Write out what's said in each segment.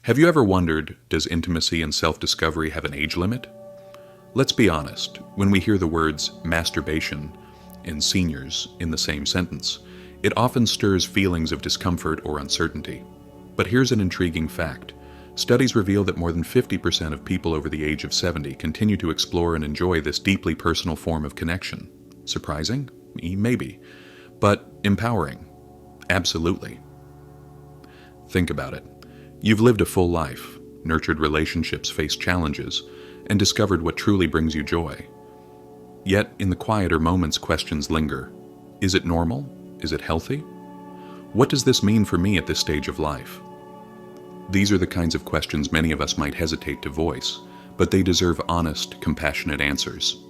Have you ever wondered, does intimacy and self-discovery have an age limit? Let's be honest, when we hear the words masturbation and seniors in the same sentence, it often stirs feelings of discomfort or uncertainty. But here's an intriguing fact. Studies reveal that more than 50% of people over the age of 70 continue to explore and enjoy this deeply personal form of connection. Surprising? Maybe. But empowering? Absolutely. Think about it. You've lived a full life, nurtured relationships, faced challenges, and discovered what truly brings you joy. Yet, in the quieter moments, questions linger. Is it normal? Is it healthy? What does this mean for me at this stage of life? These are the kinds of questions many of us might hesitate to voice, but they deserve honest, compassionate answers.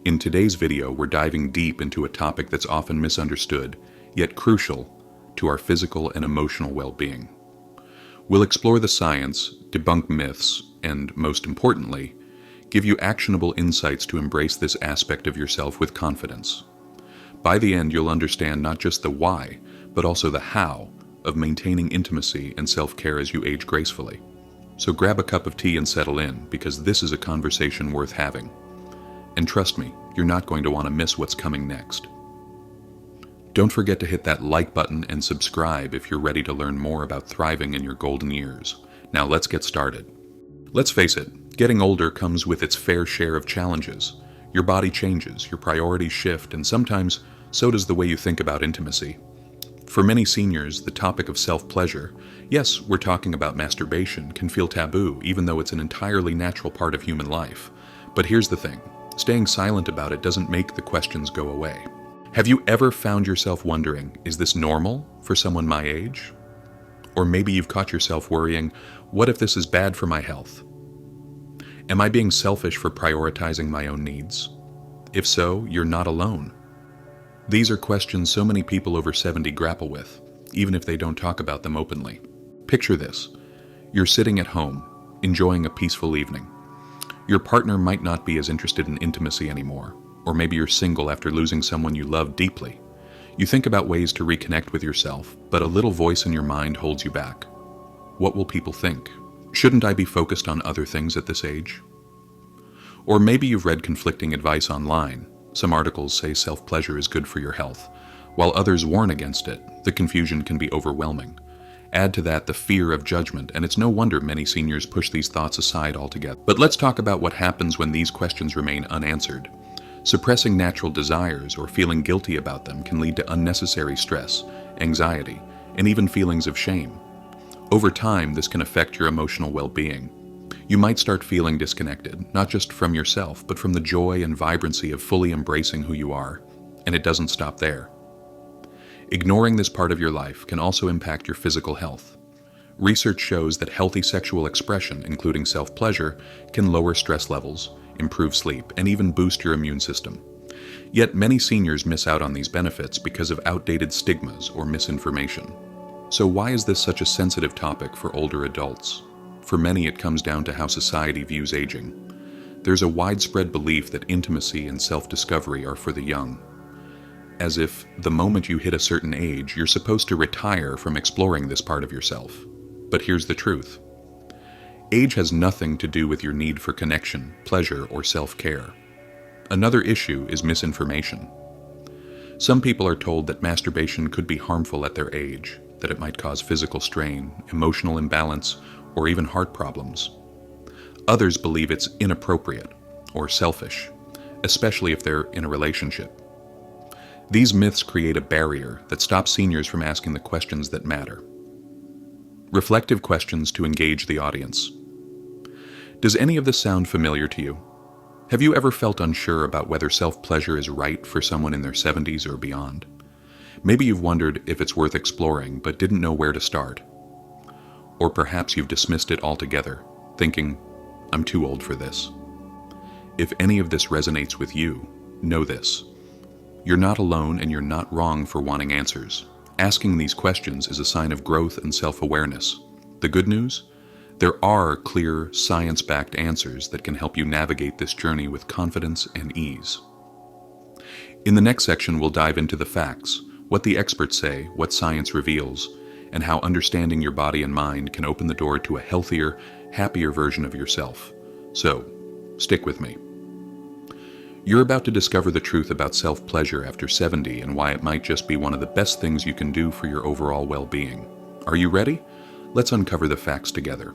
In today's video, we're diving deep into a topic that's often misunderstood, yet crucial to our physical and emotional well-being. We'll explore the science, debunk myths, and, most importantly, give you actionable insights to embrace this aspect of yourself with confidence. By the end, you'll understand not just the why, but also the how of maintaining intimacy and self-care as you age gracefully. So grab a cup of tea and settle in, because this is a conversation worth having. And trust me, you're not going to want to miss what's coming next. Don't forget to hit that like button and subscribe if you're ready to learn more about thriving in your golden years. Now let's get started. Let's face it, getting older comes with its fair share of challenges. Your body changes, your priorities shift, and sometimes so does the way you think about intimacy. For many seniors, the topic of self-pleasure, yes, we're talking about masturbation, can feel taboo, even though it's an entirely natural part of human life. But here's the thing, staying silent about it doesn't make the questions go away. Have you ever found yourself wondering, is this normal for someone my age? Or maybe you've caught yourself worrying, what if this is bad for my health? Am I being selfish for prioritizing my own needs? If so, you're not alone. These are questions so many people over 70 grapple with, even if they don't talk about them openly. Picture this. You're sitting at home, enjoying a peaceful evening. Your partner might not be as interested in intimacy anymore, or maybe you're single after losing someone you love deeply. You think about ways to reconnect with yourself, but a little voice in your mind holds you back. What will people think? Shouldn't I be focused on other things at this age? Or maybe you've read conflicting advice online. Some articles say self-pleasure is good for your health, while others warn against it. The confusion can be overwhelming. Add to that the fear of judgment, and it's no wonder many seniors push these thoughts aside altogether. But let's talk about what happens when these questions remain unanswered. Suppressing natural desires or feeling guilty about them can lead to unnecessary stress, anxiety, and even feelings of shame. Over time, this can affect your emotional well-being. You might start feeling disconnected, not just from yourself, but from the joy and vibrancy of fully embracing who you are. And it doesn't stop there. Ignoring this part of your life can also impact your physical health. Research shows that healthy sexual expression, including self-pleasure, can lower stress levels, improve sleep, and even boost your immune system. Yet many seniors miss out on these benefits because of outdated stigmas or misinformation. So why is this such a sensitive topic for older adults? For many, it comes down to how society views aging. There's a widespread belief that intimacy and self-discovery are for the young. As if the moment you hit a certain age, you're supposed to retire from exploring this part of yourself. But here's the truth. Age has nothing to do with your need for connection, pleasure, or self-care. Another issue is misinformation. Some people are told that masturbation could be harmful at their age, that it might cause physical strain, emotional imbalance, or even heart problems. Others believe it's inappropriate or selfish, especially if they're in a relationship. These myths create a barrier that stops seniors from asking the questions that matter. Reflective questions to engage the audience. Does any of this sound familiar to you? Have you ever felt unsure about whether self-pleasure is right for someone in their 70s or beyond? Maybe you've wondered if it's worth exploring but didn't know where to start. Or perhaps you've dismissed it altogether, thinking, I'm too old for this. If any of this resonates with you, know this. You're not alone and you're not wrong for wanting answers. Asking these questions is a sign of growth and self-awareness. The good news? There are clear, science-backed answers that can help you navigate this journey with confidence and ease. In the next section, we'll dive into the facts, what the experts say, what science reveals, and how understanding your body and mind can open the door to a healthier, happier version of yourself. So, stick with me. You're about to discover the truth about self-pleasure after 70 and why it might just be one of the best things you can do for your overall well-being. Are you ready? Let's uncover the facts together.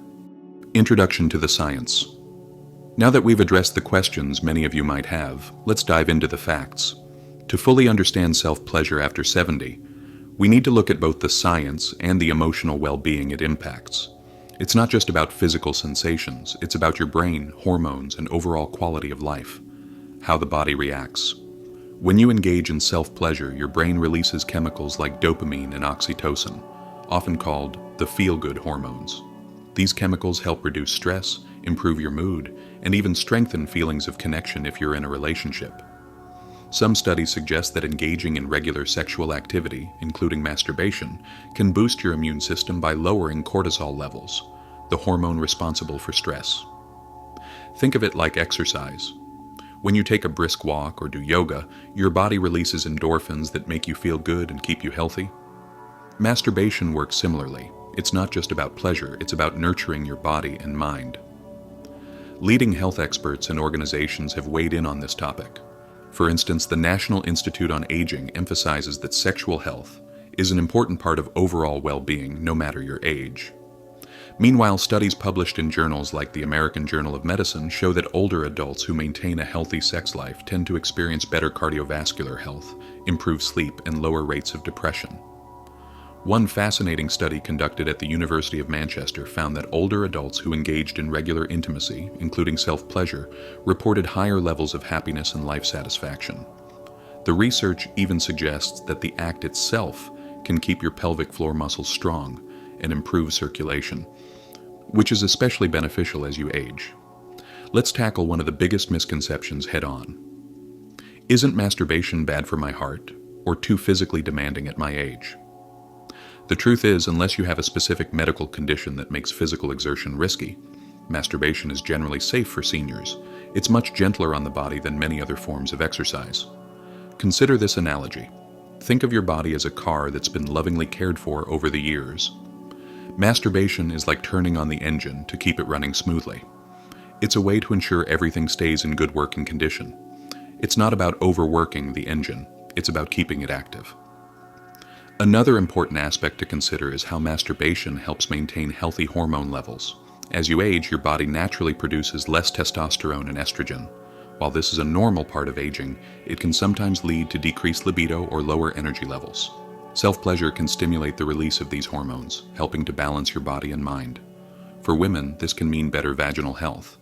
Introduction to the science. Now that we've addressed the questions many of you might have, let's dive into the facts. To fully understand self-pleasure after 70, we need to look at both the science and the emotional well-being it impacts. It's not just about physical sensations, it's about your brain, hormones, and overall quality of life. How the body reacts. When you engage in self-pleasure, your brain releases chemicals like dopamine and oxytocin, often called the feel-good hormones. These chemicals help reduce stress, improve your mood, and even strengthen feelings of connection if you're in a relationship. Some studies suggest that engaging in regular sexual activity, including masturbation, can boost your immune system by lowering cortisol levels, the hormone responsible for stress. Think of it like exercise. When you take a brisk walk or do yoga, your body releases endorphins that make you feel good and keep you healthy. Masturbation works similarly. It's not just about pleasure, it's about nurturing your body and mind. Leading health experts and organizations have weighed in on this topic. For instance, the National Institute on Aging emphasizes that sexual health is an important part of overall well-being, no matter your age. Meanwhile, studies published in journals like the American Journal of Medicine show that older adults who maintain a healthy sex life tend to experience better cardiovascular health, improved sleep, and lower rates of depression. One fascinating study conducted at the University of Manchester found that older adults who engaged in regular intimacy, including self-pleasure, reported higher levels of happiness and life satisfaction. The research even suggests that the act itself can keep your pelvic floor muscles strong and improve circulation, which is especially beneficial as you age. Let's tackle one of the biggest misconceptions head-on. Isn't masturbation bad for my heart, or too physically demanding at my age? The truth is, unless you have a specific medical condition that makes physical exertion risky, masturbation is generally safe for seniors. It's much gentler on the body than many other forms of exercise. Consider this analogy. Think of your body as a car that's been lovingly cared for over the years. Masturbation is like turning on the engine to keep it running smoothly. It's a way to ensure everything stays in good working condition. It's not about overworking the engine, it's about keeping it active. Another important aspect to consider is how masturbation helps maintain healthy hormone levels. As you age, your body naturally produces less testosterone and estrogen. While this is a normal part of aging, it can sometimes lead to decreased libido or lower energy levels. Self-pleasure can stimulate the release of these hormones, helping to balance your body and mind. For women, this can mean better vaginal health,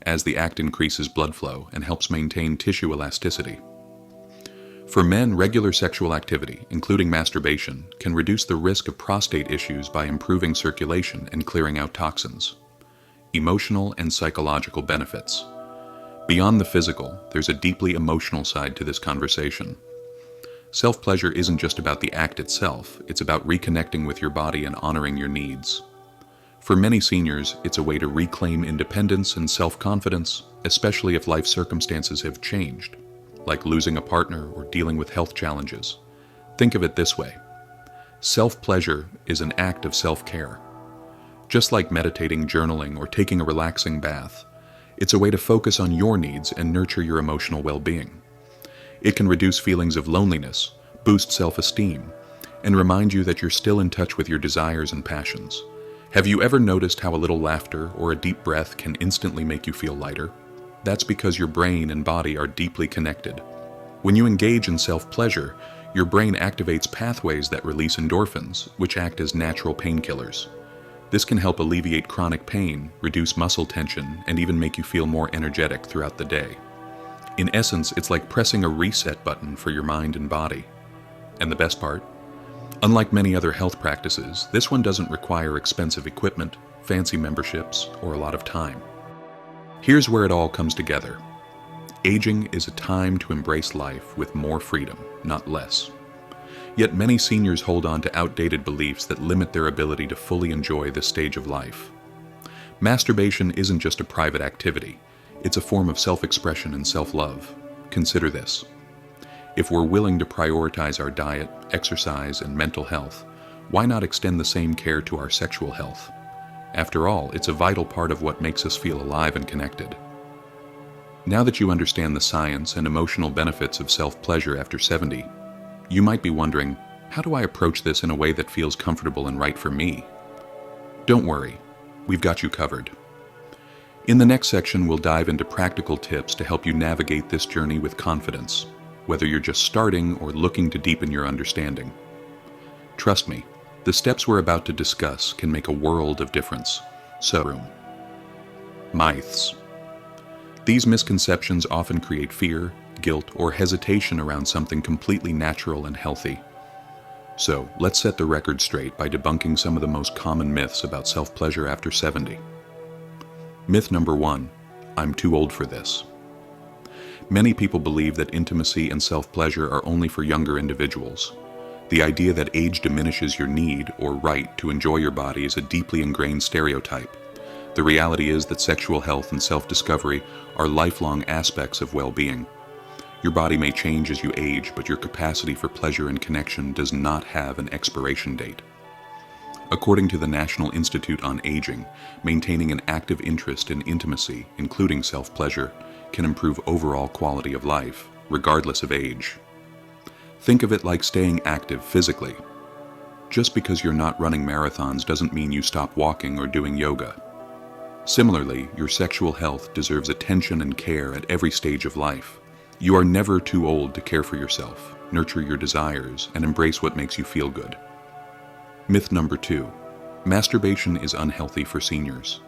as the act increases blood flow and helps maintain tissue elasticity. For men, regular sexual activity, including masturbation, can reduce the risk of prostate issues by improving circulation and clearing out toxins. Emotional and psychological benefits. Beyond the physical, there's a deeply emotional side to this conversation. Self-pleasure isn't just about the act itself, it's about reconnecting with your body and honoring your needs. For many seniors, it's a way to reclaim independence and self-confidence, especially if life circumstances have changed, like losing a partner or dealing with health challenges. Think of it this way. Self-pleasure is an act of self-care. Just like meditating, journaling, or taking a relaxing bath, it's a way to focus on your needs and nurture your emotional well-being. It can reduce feelings of loneliness, boost self-esteem, and remind you that you're still in touch with your desires and passions. Have you ever noticed how a little laughter or a deep breath can instantly make you feel lighter? That's because your brain and body are deeply connected. When you engage in self-pleasure, your brain activates pathways that release endorphins, which act as natural painkillers. This can help alleviate chronic pain, reduce muscle tension, and even make you feel more energetic throughout the day. In essence, it's like pressing a reset button for your mind and body. And the best part? Unlike many other health practices, this one doesn't require expensive equipment, fancy memberships, or a lot of time. Here's where it all comes together. Aging is a time to embrace life with more freedom, not less. Yet many seniors hold on to outdated beliefs that limit their ability to fully enjoy this stage of life. Masturbation isn't just a private activity. It's a form of self-expression and self-love. Consider this. If we're willing to prioritize our diet, exercise, and mental health, Why not extend the same care to our sexual health? After all, it's a vital part of what makes us feel alive and connected. Now that you understand the science and emotional benefits of self-pleasure after 70, you might be wondering, how do I approach this in a way that feels comfortable and right for me? Don't worry, we've got you covered. In the next section, we'll dive into practical tips to help you navigate this journey with confidence, whether you're just starting or looking to deepen your understanding. Trust me, the steps we're about to discuss can make a world of difference. So, myths. These misconceptions often create fear, guilt, or hesitation around something completely natural and healthy. So, let's set the record straight by debunking some of the most common myths about self-pleasure after 70. Myth number 1, I'm too old for this. Many people believe that intimacy and self-pleasure are only for younger individuals. The idea that age diminishes your need or right to enjoy your body is a deeply ingrained stereotype. The reality is that sexual health and self-discovery are lifelong aspects of well-being. Your body may change as you age, but your capacity for pleasure and connection does not have an expiration date. According to the National Institute on Aging, maintaining an active interest in intimacy, including self-pleasure, can improve overall quality of life, regardless of age. Think of it like staying active physically. Just because you're not running marathons doesn't mean you stop walking or doing yoga. Similarly, your sexual health deserves attention and care at every stage of life. You are never too old to care for yourself, nurture your desires, and embrace what makes you feel good. Myth number 2. Masturbation is unhealthy for seniors.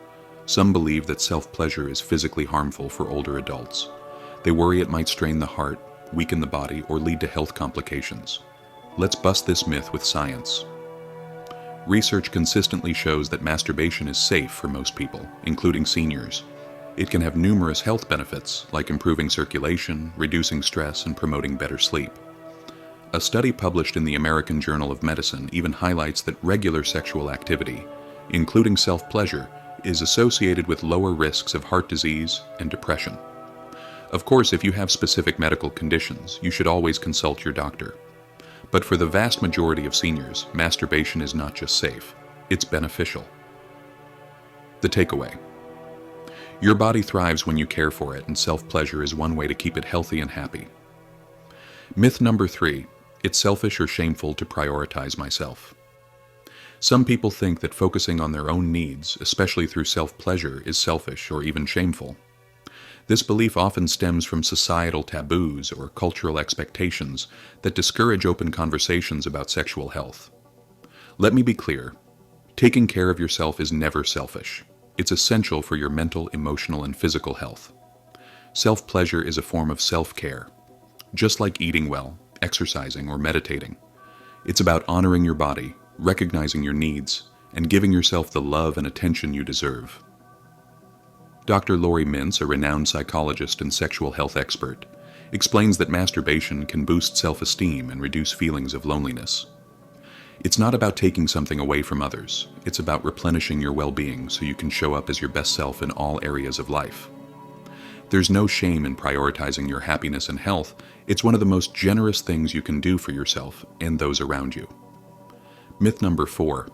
Some believe that self-pleasure is physically harmful for older adults. They worry it might strain the heart, weaken the body, or lead to health complications. Let's bust this myth with science. Research consistently shows that masturbation is safe for most people, including seniors. It can have numerous health benefits, like improving circulation, reducing stress, and promoting better sleep. A study published in the American Journal of Medicine even highlights that regular sexual activity, including self-pleasure, is associated with lower risks of heart disease and depression. Of course, if you have specific medical conditions, you should always consult your doctor. But for the vast majority of seniors, masturbation is not just safe, it's beneficial. The takeaway. Your body thrives when you care for it, and self-pleasure is one way to keep it healthy and happy. Myth number 3, it's selfish or shameful to prioritize myself. Some people think that focusing on their own needs, especially through self-pleasure, is selfish or even shameful. This belief often stems from societal taboos or cultural expectations that discourage open conversations about sexual health. Let me be clear, taking care of yourself is never selfish. It's essential for your mental, emotional, and physical health. Self-pleasure is a form of self-care, just like eating well, exercising, or meditating. It's about honoring your body, recognizing your needs, and giving yourself the love and attention you deserve. Dr. Lori Mintz, a renowned psychologist and sexual health expert, explains that masturbation can boost self-esteem and reduce feelings of loneliness. It's not about taking something away from others. It's about replenishing your well-being so you can show up as your best self in all areas of life. There's no shame in prioritizing your happiness and health. It's one of the most generous things you can do for yourself and those around you. Myth number 4.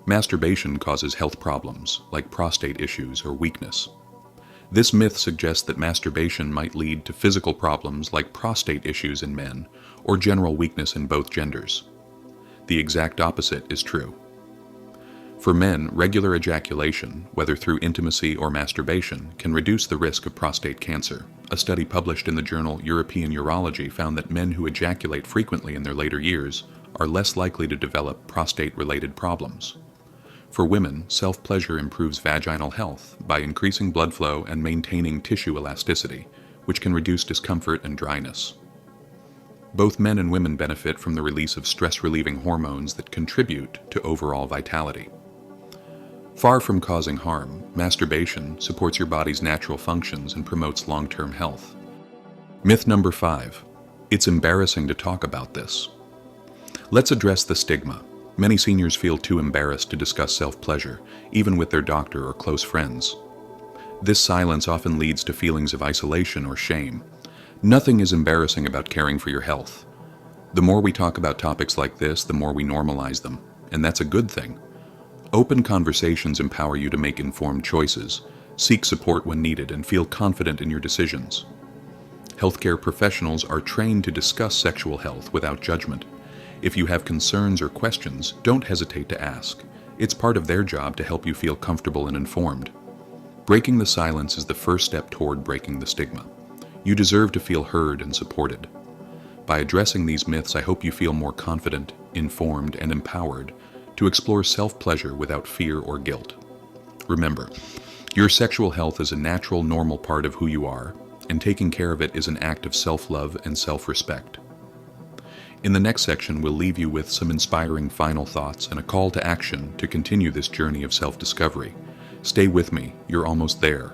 Masturbation causes health problems, like prostate issues or weakness. This myth suggests that masturbation might lead to physical problems like prostate issues in men or general weakness in both genders. The exact opposite is true. For men, regular ejaculation, whether through intimacy or masturbation, can reduce the risk of prostate cancer. A study published in the journal European Urology found that men who ejaculate frequently in their later years are less likely to develop prostate-related problems. For women, self-pleasure improves vaginal health by increasing blood flow and maintaining tissue elasticity, which can reduce discomfort and dryness. Both men and women benefit from the release of stress-relieving hormones that contribute to overall vitality. Far from causing harm, masturbation supports your body's natural functions and promotes long-term health. Myth number 5. It's embarrassing to talk about this. Let's address the stigma. Many seniors feel too embarrassed to discuss self-pleasure, even with their doctor or close friends. This silence often leads to feelings of isolation or shame. Nothing is embarrassing about caring for your health. The more we talk about topics like this, the more we normalize them. and that's a good thing. Open conversations empower you to make informed choices, seek support when needed, and feel confident in your decisions. Healthcare professionals are trained to discuss sexual health without judgment. If you have concerns or questions, don't hesitate to ask. It's part of their job to help you feel comfortable and informed. Breaking the silence is the first step toward breaking the stigma. You deserve to feel heard and supported. By addressing these myths, I hope you feel more confident, informed, and empowered to explore self-pleasure without fear or guilt. Remember, your sexual health is a natural, normal part of who you are, and taking care of it is an act of self-love and self-respect. In the next section, we'll leave you with some inspiring final thoughts and a call to action to continue this journey of self-discovery. Stay with me, you're almost there.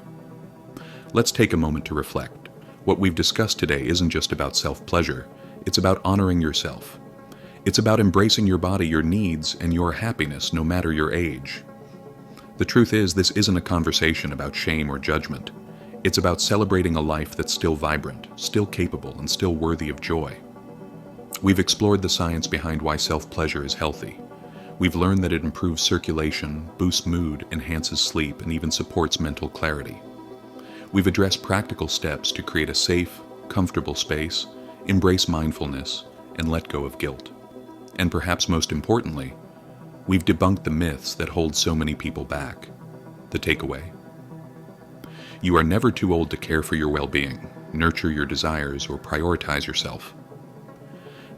Let's take a moment to reflect. What we've discussed today isn't just about self-pleasure, it's about honoring yourself. It's about embracing your body, your needs, and your happiness, no matter your age. The truth is, this isn't a conversation about shame or judgment. It's about celebrating a life that's still vibrant, still capable, and still worthy of joy. We've explored the science behind why self-pleasure is healthy. We've learned that it improves circulation, boosts mood, enhances sleep, and even supports mental clarity. We've addressed practical steps to create a safe, comfortable space, embrace mindfulness, and let go of guilt. And perhaps most importantly, we've debunked the myths that hold so many people back. The takeaway: you are never too old to care for your well-being, nurture your desires, or prioritize yourself.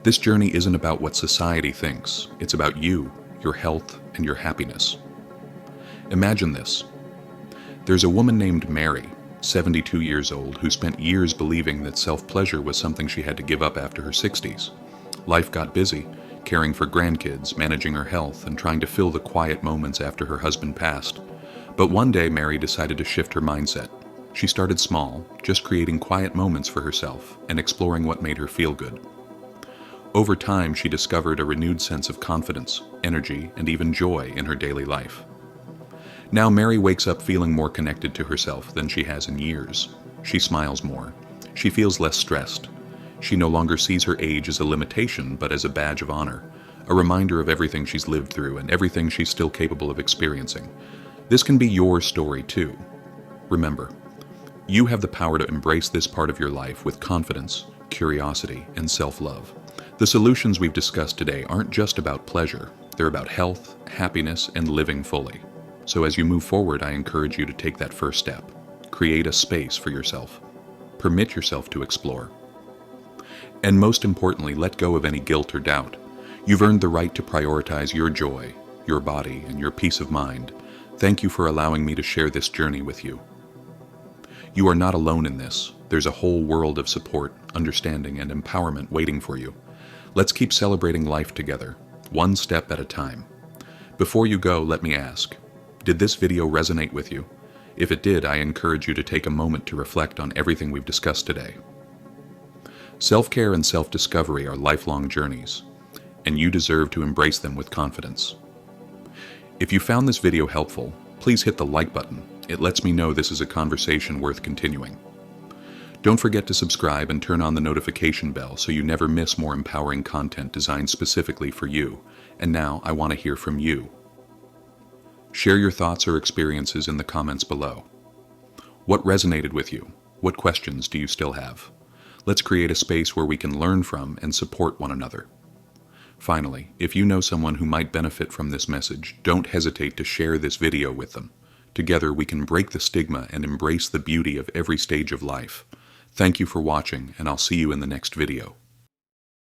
This journey isn't about what society thinks. It's about you, your health, and your happiness. Imagine this. There's a woman named Mary, 72 years old, who spent years believing that self-pleasure was something she had to give up after her 60s. Life got busy, caring for grandkids, managing her health, and trying to fill the quiet moments after her husband passed. But one day, Mary decided to shift her mindset. She started small, just creating quiet moments for herself and exploring what made her feel good. Over time, she discovered a renewed sense of confidence, energy, and even joy in her daily life. Now Mary wakes up feeling more connected to herself than she has in years. She smiles more. She feels less stressed. She no longer sees her age as a limitation, but as a badge of honor, a reminder of everything she's lived through and everything she's still capable of experiencing. This can be your story too. Remember, you have the power to embrace this part of your life with confidence, curiosity, and self-love. The solutions we've discussed today aren't just about pleasure. They're about health, happiness, and living fully. So as you move forward, I encourage you to take that first step. Create a space for yourself. Permit yourself to explore. And most importantly, let go of any guilt or doubt. You've earned the right to prioritize your joy, your body, and your peace of mind. Thank you for allowing me to share this journey with you. You are not alone in this. There's a whole world of support, understanding, and empowerment waiting for you. Let's keep celebrating life together, one step at a time. Before you go, let me ask, did this video resonate with you? If it did, I encourage you to take a moment to reflect on everything we've discussed today. Self-care and self-discovery are lifelong journeys, and you deserve to embrace them with confidence. If you found this video helpful, please hit the like button. It lets me know this is a conversation worth continuing. Don't forget to subscribe and turn on the notification bell so you never miss more empowering content designed specifically for you. And now I want to hear from you. Share your thoughts or experiences in the comments below. What resonated with you? What questions do you still have? Let's create a space where we can learn from and support one another. Finally, if you know someone who might benefit from this message, don't hesitate to share this video with them. Together we can break the stigma and embrace the beauty of every stage of life. Thank you for watching, and I'll see you in the next video.